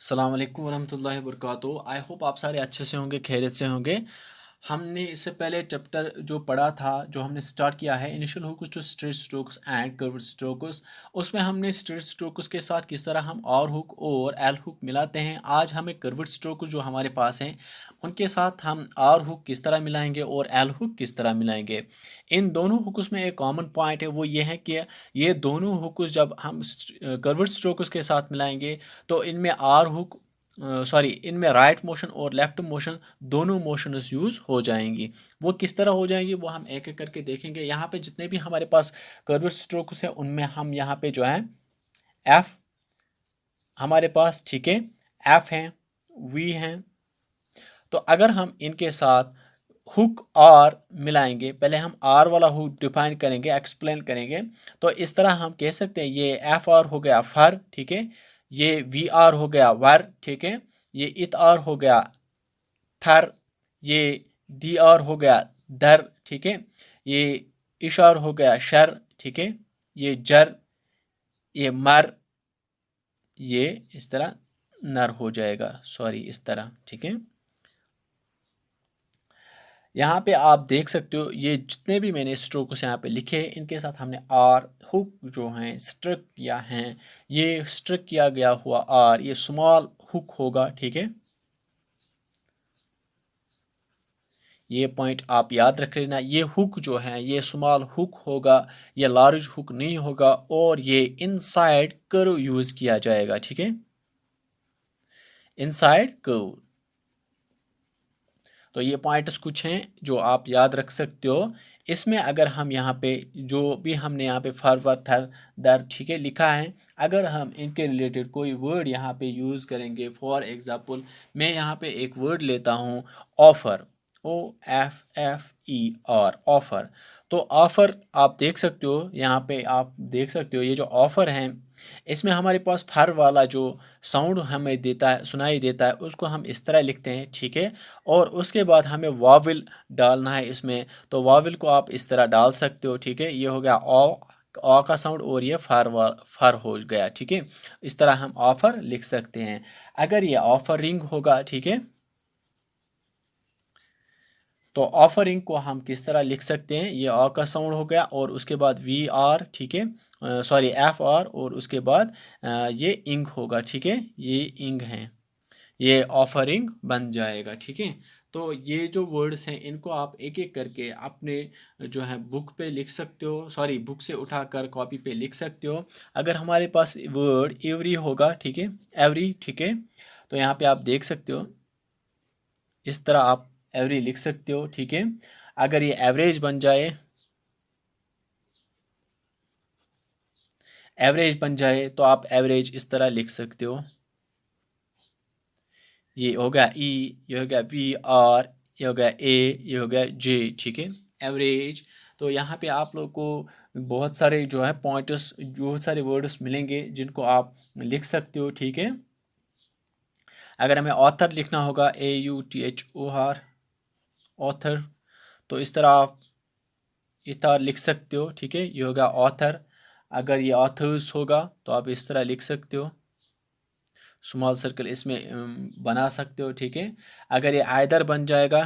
अस्सलाम वालेकुम वरहमतुल्लाहि वबरकातुहू। आई होप आप सारे अच्छे से होंगे, खैरियत से होंगे। हमने इससे पहले चैप्टर जो पढ़ा था, जो हमने स्टार्ट किया है, initial hooks to straight strokes and curved strokes, उसमें हमने स्ट्रेट स्ट्रोक्स के साथ किस तरह हम आर हुक और एल हुक मिलाते हैं। आज हमें कर्व्ड स्ट्रोक्स जो हमारे पास हैं उनके साथ हम आर हुक किस तरह मिलाएंगे और एल हुक किस तरह मिलाएंगे। इन दोनों हुक्स में एक कॉमन पॉइंट है, वो ये है कि ये दोनों हुक्स जब हम कर्व्ड स्ट्रोक्स के साथ मिलाएंगे तो इनमें आर हुक इनमें राइट मोशन और लेफ्ट मोशन दोनों मोशंस यूज़ हो जाएंगी। वो किस तरह हो जाएंगी वो हम एक एक करके देखेंगे। यहाँ पे जितने भी हमारे पास कर्व्ड स्ट्रोक्स हैं उनमें हम यहाँ पे जो है एफ हमारे पास, ठीक है, एफ हैं, वी हैं। तो अगर हम इनके साथ हुक आर मिलाएंगे, पहले हम आर वाला हुक डिफाइन करेंगे, एक्सप्लेन करेंगे। तो इस तरह हम कह सकते हैं ये एफ आर हो गया फर, ठीक है, ये वी आर हो गया वर, ठीक है, ये इत आर हो गया थर, ये दी आर हो गया दर, ठीक है, ये इशार हो गया शर, ठीक है, ये जर, ये मर, ये इस तरह नर हो जाएगा, इस तरह, ठीक है। यहाँ पे आप देख सकते हो ये जितने भी मैंने स्ट्रोक्स यहाँ पे लिखे हैं इनके साथ हमने आर हुक जो हैं स्ट्रिक किया हैं। ये स्ट्रिक किया गया हुआ आर ये स्मॉल हुक होगा, ठीक है, ये पॉइंट आप याद रख लेना। ये हुक जो है ये स्मॉल हुक होगा, ये लार्ज हुक नहीं होगा, और ये इनसाइड कर्व यूज किया जाएगा, ठीक है, इनसाइड कर्व। तो ये पॉइंट्स कुछ हैं जो आप याद रख सकते हो। इसमें अगर हम यहाँ पे जो भी हमने यहाँ पे फॉरवर्ड थर दर, ठीक है, लिखा है, अगर हम इनके रिलेटेड कोई वर्ड यहाँ पे यूज़ करेंगे, फॉर एग्ज़ाम्पल मैं यहाँ पे एक वर्ड लेता हूँ ऑफ़र, OFFER, ऑफ़र। तो ऑफ़र आप देख सकते हो, यहाँ पे आप देख सकते हो ये जो ऑफ़र है इसमें हमारे पास फर वाला जो साउंड हमें देता है, सुनाई देता है, उसको हम इस तरह लिखते हैं, ठीक है। और उसके बाद हमें वाविल डालना है इसमें, तो वाविल को आप इस तरह डाल सकते हो, ठीक है। ये हो गया ओ का साउंड और ये फर हो गया, ठीक है। इस तरह हम ऑफर लिख सकते हैं। अगर ये ऑफरिंग होगा, ठीक है, तो ऑफरिंग को हम किस तरह लिख सकते हैं, ये आ का साउंड हो गया और उसके बाद वी आर, ठीक है, एफ आर, और उसके बाद ये इंग होगा, ठीक है, ये इंग है, ये ऑफरिंग बन जाएगा, ठीक है। तो ये जो वर्ड्स हैं इनको आप एक एक करके अपने जो है बुक पे लिख सकते हो, बुक से उठाकर कॉपी पे लिख सकते हो। अगर हमारे पास वर्ड एवरी होगा, ठीक है, एवरी, ठीक है, तो यहाँ पे आप देख सकते हो इस तरह आप एवरी लिख सकते हो, ठीक है। अगर ये एवरेज बन जाए, तो आप एवरेज इस तरह लिख सकते हो। ये हो गया ई, ये हो गया वी आर, ये हो गया ए, ये हो गया जे, ठीक है, एवरेज। तो यहाँ पे आप लोग को बहुत सारे जो है पॉइंट्स, बहुत सारे वर्ड्स मिलेंगे जिनको आप लिख सकते हो, ठीक है। अगर हमें ऑथर लिखना होगा, AUTHOR, ऑथर, तो इस तरह आप इतार लिख सकते हो, ठीक है, ये होगा ऑथर। अगर ये ऑथर्स होगा तो आप इस तरह लिख सकते हो, स्मॉल सर्कल इसमें बना सकते हो, ठीक है। अगर ये आइदर बन जाएगा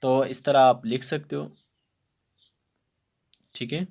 तो इस तरह आप लिख सकते हो, ठीक है।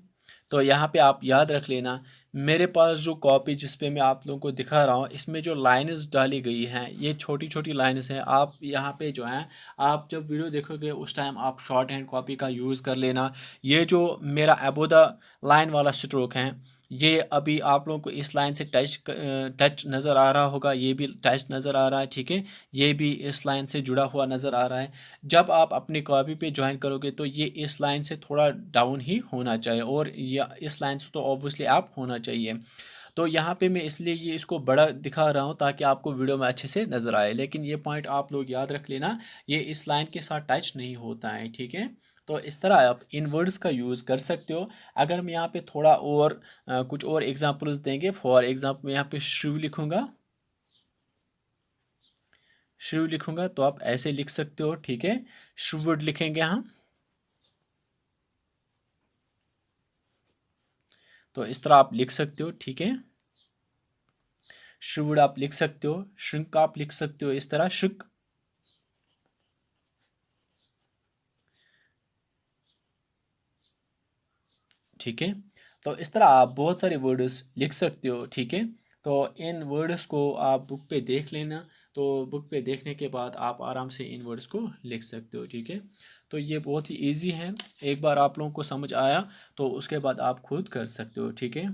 तो यहाँ पे आप याद रख लेना, मेरे पास जो कॉपी जिस पे मैं आप लोगों को दिखा रहा हूँ इसमें जो लाइन्स डाली गई हैं ये छोटी छोटी लाइन्स हैं। आप यहाँ पे जो हैं, आप जब वीडियो देखोगे उस टाइम आप शॉर्ट हैंड कॉपी का यूज़ कर लेना। ये जो मेरा अबो द लाइन वाला स्ट्रोक है, ये अभी आप लोगों को इस लाइन से टच नज़र आ रहा होगा, ये भी टच नज़र आ रहा है, ठीक है, ये भी इस लाइन से जुड़ा हुआ नज़र आ रहा है। जब आप अपनी कॉपी पे ज्वाइन करोगे तो ये इस लाइन से थोड़ा डाउन ही होना चाहिए, और ये इस लाइन से तो ऑब्वियसली आप होना चाहिए। तो यहाँ पे मैं इसलिए ये इसको बड़ा दिखा रहा हूँ ताकि आपको वीडियो में अच्छे से नज़र आए, लेकिन ये पॉइंट आप लोग याद रख लेना, ये इस लाइन के साथ टच नहीं होता है, ठीक है। तो इस तरह आप इन वर्ड्स का यूज़ कर सकते हो। अगर मैं यहाँ पे थोड़ा और कुछ और एग्जांपल्स देंगे, फॉर एग्जांपल मैं यहाँ पे श्रीव लिखूंगा, श्रीव लिखूंगा तो आप ऐसे लिख सकते हो, ठीक है। श्रीवुड लिखेंगे हम, तो इस तरह आप लिख सकते हो, ठीक है, शुड आप लिख सकते हो, श्रिंक आप लिख सकते हो इस तरह, श्रिंक। ठीक है, तो इस तरह आप बहुत सारे वर्ड्स लिख सकते हो। ठीक है, तो इन वर्ड्स को आप बुक पे देख लेना, तो बुक पे देखने के बाद आप आराम से इन वर्ड्स को लिख सकते हो। ठीक है, तो ये बहुत ही इजी है, एक बार आप लोगों को समझ आया तो उसके बाद आप खुद कर सकते हो। ठीक है,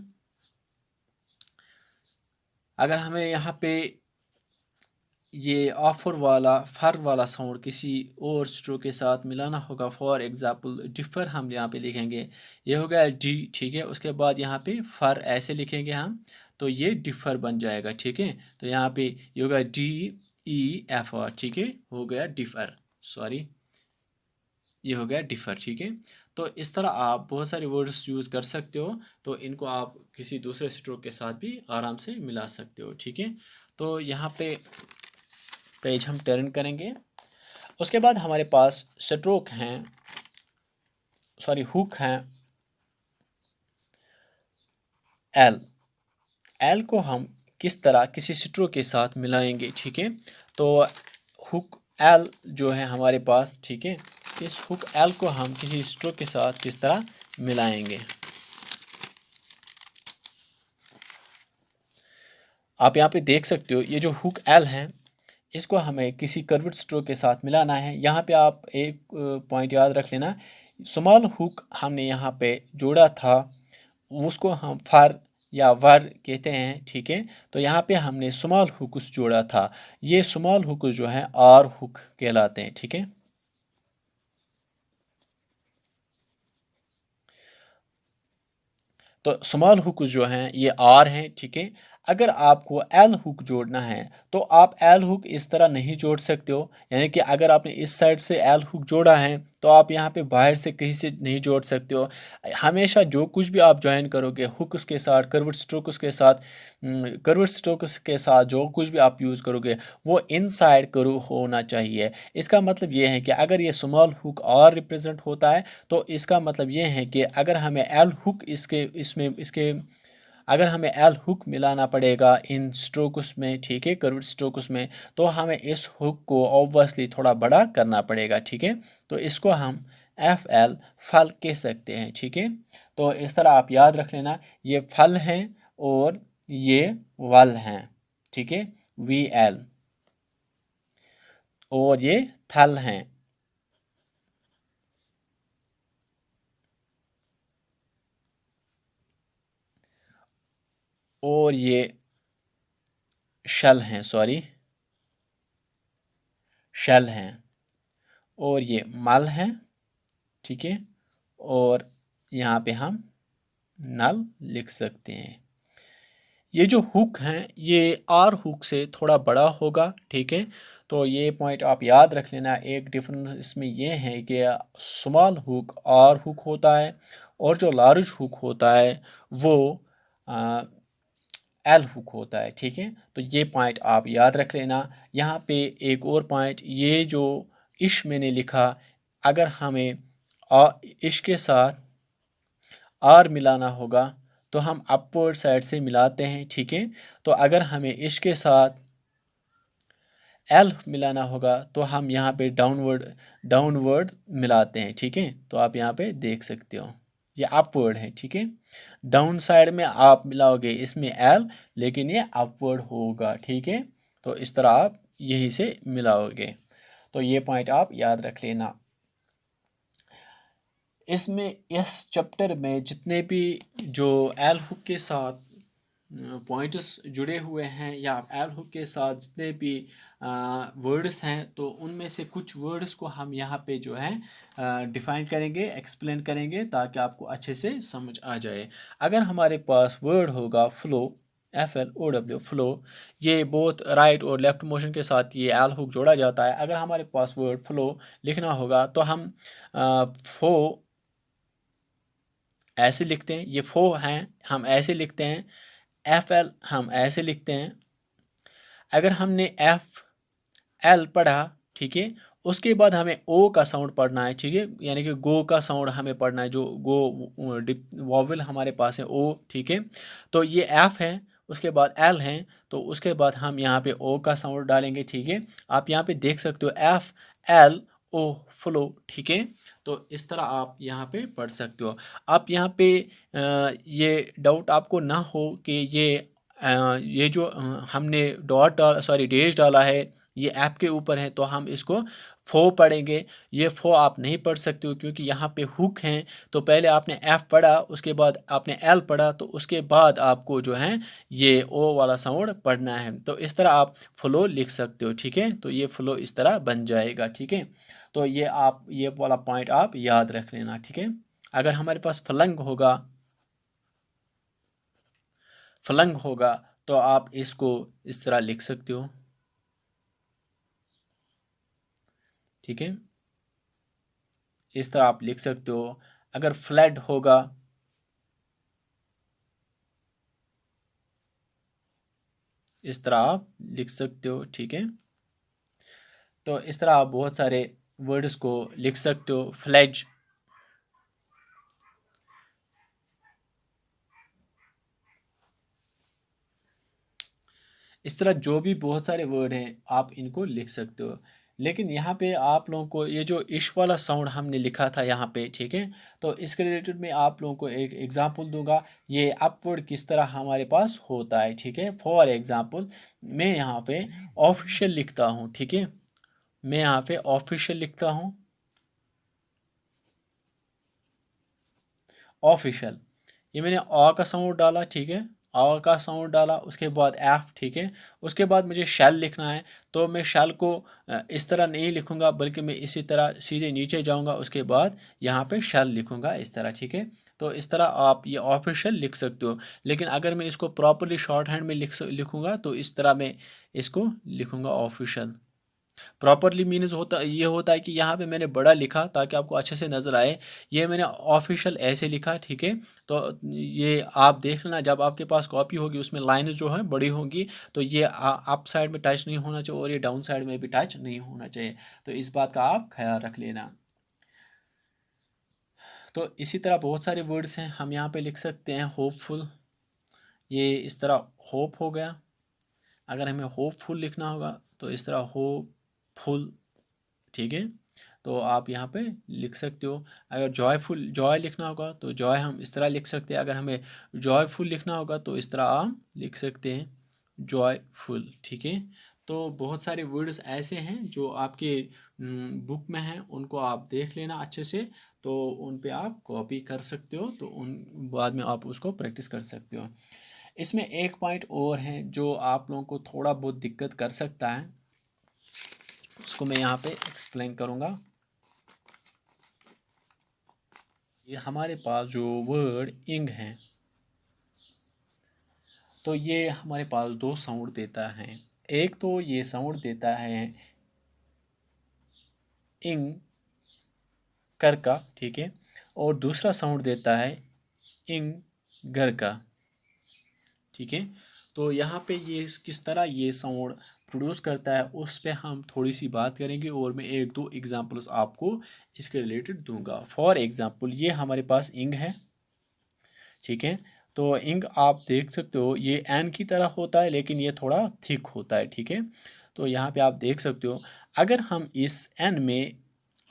अगर हमें यहाँ पे ये ऑफर वाला फर वाला साउंड किसी और स्ट्रोक के साथ मिलाना होगा, फॉर एग्जांपल डिफर हम यहाँ पे लिखेंगे, ये हो गया डी। ठीक है, उसके बाद यहाँ पे फर ऐसे लिखेंगे हम, तो ये डिफर बन जाएगा। ठीक है, तो यहाँ पे ये होगा DEFR। ठीक है, हो गया डिफर, सॉरी ये हो गया डिफर। ठीक है, तो इस तरह आप बहुत सारे वर्ड्स यूज़ कर सकते हो, तो इनको आप किसी दूसरे स्ट्रोक के साथ भी आराम से मिला सकते हो। ठीक है, तो यहाँ पे पेज हम टर्न करेंगे, उसके बाद हमारे पास स्ट्रोक हैं, सॉरी हुक हैं एल। एल को हम किस तरह किसी स्ट्रोक के साथ मिलाएंगे। ठीक है, तो हुक एल जो है हमारे पास, ठीक है, इस हुक एल को हम किसी स्ट्रोक के साथ किस तरह मिलाएंगे। आप यहाँ पे देख सकते हो, ये जो हुक एल है इसको हमें किसी कर्व्ड स्ट्रोक के साथ मिलाना है। यहाँ पे आप एक पॉइंट याद रख लेना, स्मॉल हुक हमने यहाँ पे जोड़ा था, उसको हम फर या वर कहते हैं। ठीक है, तो यहाँ पे हमने स्मॉल हुक्स जोड़ा था, ये स्मॉल हुक जो है आर हुक कहलाते हैं। ठीक है, तो स्मॉल हुक जो हैं ये आर हैं। ठीक है, अगर आपको एल हुक जोड़ना है तो आप एल हुक इस तरह नहीं जोड़ सकते हो, यानी कि अगर आपने इस साइड से एल हुक जोड़ा है तो आप यहाँ पे बाहर से कहीं से नहीं जोड़ सकते हो। हमेशा जो कुछ भी आप ज्वाइन करोगे हुक्स के साथ, कर्व्ड स्ट्रोक्स के साथ, कर्व्ड स्ट्रोक्स के साथ जो कुछ भी आप यूज़ करोगे वो इनसाइड कर्व होना चाहिए। इसका मतलब ये है कि अगर ये स्मॉल हुक आर रिप्रेजेंट होता है तो इसका मतलब ये है कि अगर हमें एल हुक इसके अगर हमें एल हुक मिलाना पड़ेगा इन स्ट्रोक्स में, ठीक है, कर्व्ड स्ट्रोक्स में, तो हमें इस हुक को ऑब्वियसली थोड़ा बड़ा करना पड़ेगा। ठीक है, तो इसको हम FL फल कह सकते हैं। ठीक है, तो इस तरह आप याद रख लेना, ये फल हैं और ये वल हैं। ठीक है, VL, और ये थल हैं। और ये शल हैं, सॉरी शल हैं। और ये मल हैं। ठीक है, और यहाँ पे हम नल लिख सकते हैं। ये जो हुक हैं ये आर हुक से थोड़ा बड़ा होगा। ठीक है, तो ये पॉइंट आप याद रख लेना। एक डिफरेंस इसमें ये है कि स्मॉल हुक आर हुक होता है और जो लार्ज हुक होता है वो एल हुक होता है। ठीक है, तो ये पॉइंट आप याद रख लेना। यहाँ पे एक और पॉइंट, ये जो इश मैंने लिखा, अगर हमें इश के साथ आर मिलाना होगा तो हम अपवर्ड साइड से मिलाते हैं। ठीक है, तो अगर हमें इश के साथ एल मिलाना होगा तो हम यहाँ पे डाउनवर्ड मिलाते हैं। ठीक है, तो आप यहाँ पे देख सकते हो ये अपवर्ड है। ठीक है, डाउन साइड में आप मिलाओगे इसमें एल, लेकिन ये अपवर्ड होगा। ठीक है, तो इस तरह आप यही से मिलाओगे, तो ये पॉइंट आप याद रख लेना। इसमें इस चैप्टर में जितने भी जो एल हुक के साथ पॉइंट्स जुड़े हुए हैं या एल हुक के साथ जितने भी वर्ड्स हैं, तो उनमें से कुछ वर्ड्स को हम यहाँ पे जो है डिफ़ाइन करेंगे, एक्सप्लेन करेंगे, ताकि आपको अच्छे से समझ आ जाए। अगर हमारे पास वर्ड होगा फ्लो, FLOW फ्लो, ये बहुत राइट और लेफ्ट मोशन के साथ ये एल हुक जोड़ा जाता है। अगर हमारे पास वर्ड फ्लो लिखना होगा तो हम फो ऐसे लिखते हैं, ये फो हैं हम ऐसे लिखते हैं, FL हम ऐसे लिखते हैं। अगर हमने FL पढ़ा, ठीक है, उसके बाद हमें ओ का साउंड पढ़ना है। ठीक है, यानी कि गो का साउंड हमें पढ़ना है, जो गो वॉवल हमारे पास है ओ। ठीक है, तो ये एफ है उसके बाद एल हैं, तो उसके बाद हम यहाँ पे ओ का साउंड डालेंगे, ठीक है। आप यहाँ पे देख सकते हो एफ एल ओ फ्लो, ठीक है। तो इस तरह आप यहाँ पे पढ़ सकते हो। आप यहाँ पे ये डाउट आपको ना हो कि ये जो हमने डॉट डाल सॉरी डेश डाला है ये ऐप के ऊपर है, तो हम इसको फो पढ़ेंगे। ये फो आप नहीं पढ़ सकते हो क्योंकि यहाँ पे हुक हैं। तो पहले आपने एफ पढ़ा, उसके बाद आपने एल पढ़ा, तो उसके बाद आपको जो है ये ओ वाला साउंड पढ़ना है। तो इस तरह आप फ्लो लिख सकते हो, ठीक है। तो ये फ्लो इस तरह बन जाएगा, ठीक है। तो ये वाला पॉइंट आप याद रख लेना, ठीक है। अगर हमारे पास फलंग होगा तो आप इसको इस तरह लिख सकते हो, ठीक है। इस तरह आप लिख सकते हो। अगर फ्लड होगा, इस तरह आप लिख सकते हो, ठीक है। तो इस तरह आप बहुत सारे वर्ड्स को लिख सकते हो। फ्लैज, इस तरह जो भी बहुत सारे वर्ड हैं आप इनको लिख सकते हो। लेकिन यहाँ पे आप लोगों को ये जो इश वाला साउंड हमने लिखा था यहाँ पे, ठीक है। तो इसके रिलेटेड मैं आप लोगों को एक एग्जांपल दूंगा, ये अपवर्ड किस तरह हमारे पास होता है, ठीक है। फॉर एग्जांपल मैं यहाँ पे ऑफिशियल लिखता हूँ, ठीक है। मैं यहाँ पे ऑफिशियल लिखता हूँ, ऑफिशियल। ये मैंने आ का साउंड डाला, ठीक है। आ का साउंड डाला, उसके बाद एफ, ठीक है। उसके बाद मुझे शैल लिखना है, तो मैं शैल को इस तरह नहीं लिखूंगा, बल्कि मैं इसी तरह सीधे नीचे जाऊंगा, उसके बाद यहाँ पे शैल लिखूंगा इस तरह, ठीक है। तो इस तरह आप ये ऑफिशियल लिख सकते हो। लेकिन अगर मैं इसको प्रॉपरली शॉर्ट हैंड में लिखूंगा तो इस तरह मैं इसको लिखूंगा ऑफिशियल। प्रॉपरली मीन्स होता है कि यहाँ पे मैंने बड़ा लिखा ताकि आपको अच्छे से नज़र आए। ये मैंने ऑफिशियल ऐसे लिखा, ठीक है। तो ये आप देख लेना, जब आपके पास कॉपी होगी उसमें लाइन जो है बड़ी होंगी, तो ये अप साइड में टच नहीं होना चाहिए और ये डाउन साइड में भी टच नहीं होना चाहिए। तो इस बात का आप ख्याल रख लेना। तो इसी तरह बहुत सारे वर्ड्स हैं, हम यहाँ पे लिख सकते हैं होपफुल। ये इस तरह होप हो गया। अगर हमें होपफुल लिखना होगा तो इस तरह होपफुल, ठीक है। तो आप यहाँ पे लिख सकते हो। अगर जॉयफुल जॉय लिखना होगा तो जॉय हम इस तरह लिख सकते हैं। अगर हमें जॉयफुल लिखना होगा तो इस तरह आप लिख सकते हैं जॉयफुल, ठीक है। तो बहुत सारे वर्ड्स ऐसे हैं जो आपके बुक में हैं, उनको आप देख लेना अच्छे से। तो उन पे आप कॉपी कर सकते हो, तो उन बाद में आप उसको प्रैक्टिस कर सकते हो। इसमें एक पॉइंट और है जो आप लोगों को थोड़ा बहुत दिक्कत कर सकता है, उसको मैं यहाँ पे एक्सप्लेन करूँगा। ये हमारे पास जो वर्ड इंग है, तो ये हमारे पास दो साउंड देता है। एक तो ये साउंड देता है इंग कर का, ठीक है। और दूसरा साउंड देता है इंग घर का, ठीक है। तो यहाँ पे ये किस तरह ये साउंड प्रोड्यूस करता है उस पे हम थोड़ी सी बात करेंगे, और मैं एक दो एग्जांपल्स आपको इसके रिलेटेड दूंगा। फॉर एग्जांपल ये हमारे पास इंग है, ठीक है। तो इंक आप देख सकते हो ये एन की तरह होता है, लेकिन ये थोड़ा थिक होता है, ठीक है। तो यहाँ पे आप देख सकते हो, अगर हम इस एन में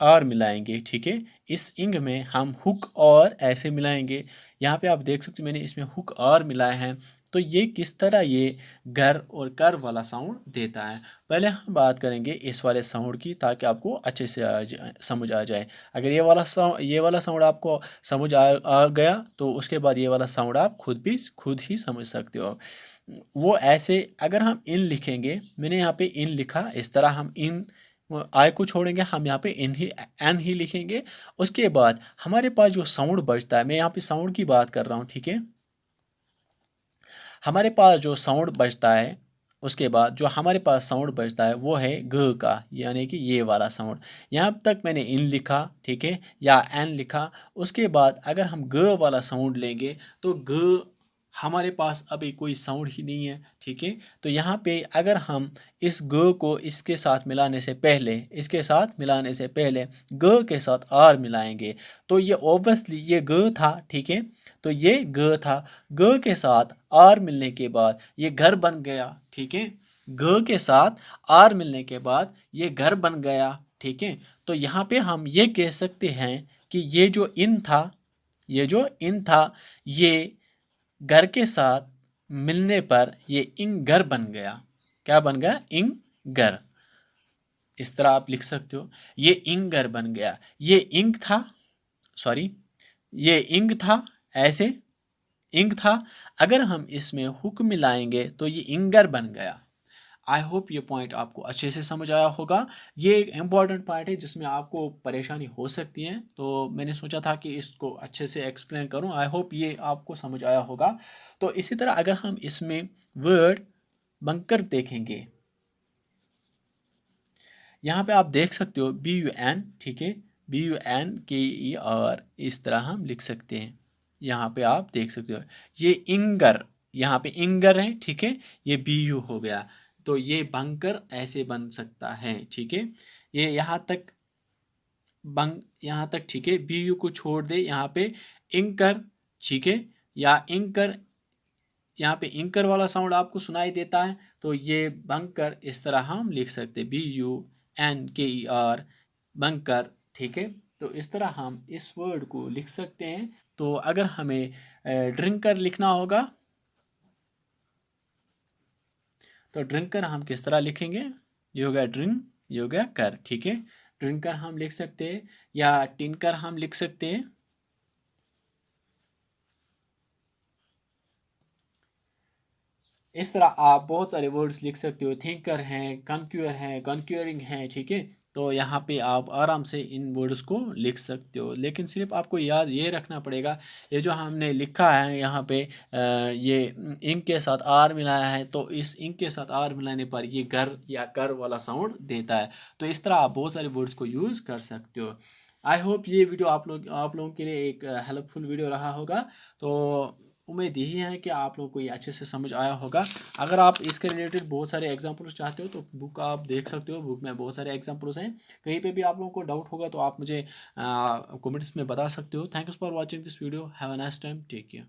आर मिलाएंगे, ठीक है, इस इंग में हम हुक और ऐसे मिलाएंगे। यहाँ पे आप देख सकते हो मैंने इसमें हुक और मिलाए हैं। तो ये किस तरह ये घर और कर वाला साउंड देता है। पहले हम बात करेंगे इस वाले साउंड की, ताकि आपको अच्छे से समझ आ जाए। अगर ये वाला साउंड आपको समझ आ गया तो उसके बाद ये वाला साउंड आप खुद ही समझ सकते हो। वो ऐसे अगर हम इन लिखेंगे, मैंने यहाँ पे इन लिखा, इस तरह हम इन आई को छोड़ेंगे, हम यहाँ पे इन ही एन ही लिखेंगे। उसके बाद हमारे पास जो साउंड बचता है, मैं यहाँ पे साउंड की बात कर रहा हूँ, ठीक है। हमारे पास जो साउंड बचता है, उसके बाद जो हमारे पास साउंड बचता है वो है ग का, यानी कि ये वाला साउंड। यहाँ तक मैंने इन लिखा, ठीक है, या एन लिखा। उसके बाद अगर हम ग वाला साउंड लेंगे तो ग हमारे पास अभी कोई साउंड ही नहीं है, ठीक है। तो यहाँ पे अगर हम इस ग को इसके साथ मिलाने से पहले, इसके साथ मिलाने से पहले ग के साथ आर मिलाएंगे तो ये ऑब्वियसली ये ग था, ठीक है। तो ये ग था, ग के साथ आर मिलने के बाद ये घर बन गया, ठीक है। ग के साथ आर मिलने के बाद ये घर बन गया, ठीक है। तो यहाँ पे हम ये कह सकते हैं कि ये जो इन था, ये जो इन था, ये घर के साथ मिलने पर ये इंगर बन गया। क्या बन गया? इंगर। इस तरह आप लिख सकते हो, ये इंगर बन गया। ये इंक था, सॉरी, ये इंक था, ऐसे इंक था। अगर हम इसमें हुक मिलाएंगे तो ये इंगर बन गया। आई होप ये पॉइंट आपको अच्छे से समझ आया होगा। ये एक इम्पॉर्टेंट पॉइंट है जिसमें आपको परेशानी हो सकती है, तो मैंने सोचा था कि इसको अच्छे से एक्सप्लेन करूं। आई होप ये आपको समझ आया होगा। तो इसी तरह अगर हम इसमें वर्ड बंकर देखेंगे, यहाँ पे आप देख सकते हो BUN, ठीक है, BUNKER, इस तरह हम लिख सकते हैं। यहाँ पे आप देख सकते हो ये इंगर, यहाँ पे इंगर है, ठीक है, ये BU हो गया। तो ये बंकर ऐसे बन सकता है, ठीक है। ये यहाँ तक यहाँ तक, ठीक है। BU को छोड़ दे, यहाँ पे इंकर, ठीक है, या इंकर, यहाँ पे इंकर वाला साउंड आपको सुनाई देता है, तो ये बंकर इस तरह हम लिख सकते हैं, BUNKER, बंकर, ठीक है। तो इस तरह हम इस वर्ड को लिख सकते हैं। तो अगर हमें ड्रिंकर लिखना होगा तो ड्रिंकर हम किस तरह लिखेंगे? ये हो गया ड्रिंक, ये हो गया कर, ठीक है। ड्रिंकर हम लिख सकते हैं या टिनकर हम लिख सकते हैं। इस तरह आप बहुत सारे वर्ड्स लिख सकते हो। थिंकर हैं, कन्क्यूअर हैं, कन्क्यूरिंग हैं, ठीक है। तो यहाँ पे आप आराम से इन वर्ड्स को लिख सकते हो, लेकिन सिर्फ आपको याद ये रखना पड़ेगा, ये जो हमने लिखा है यहाँ पे ये इंक के साथ आर मिलाया है, तो इस इंक के साथ आर मिलाने पर ये घर या कर वाला साउंड देता है। तो इस तरह आप बहुत सारे वर्ड्स को यूज़ कर सकते हो। आई होप ये वीडियो आप लोगों के लिए एक हेल्पफुल वीडियो रहा होगा। तो उम्मीद यही है कि आप लोगों को ये अच्छे से समझ आया होगा। अगर आप इसके रिलेटेड बहुत सारे एग्जांपल्स चाहते हो तो बुक आप देख सकते हो, बुक में बहुत सारे एग्जांपल्स हैं। कहीं पे भी आप लोगों को डाउट होगा तो आप मुझे कमेंट्स में बता सकते हो। Thanks for watching this video, have a nice time, take care.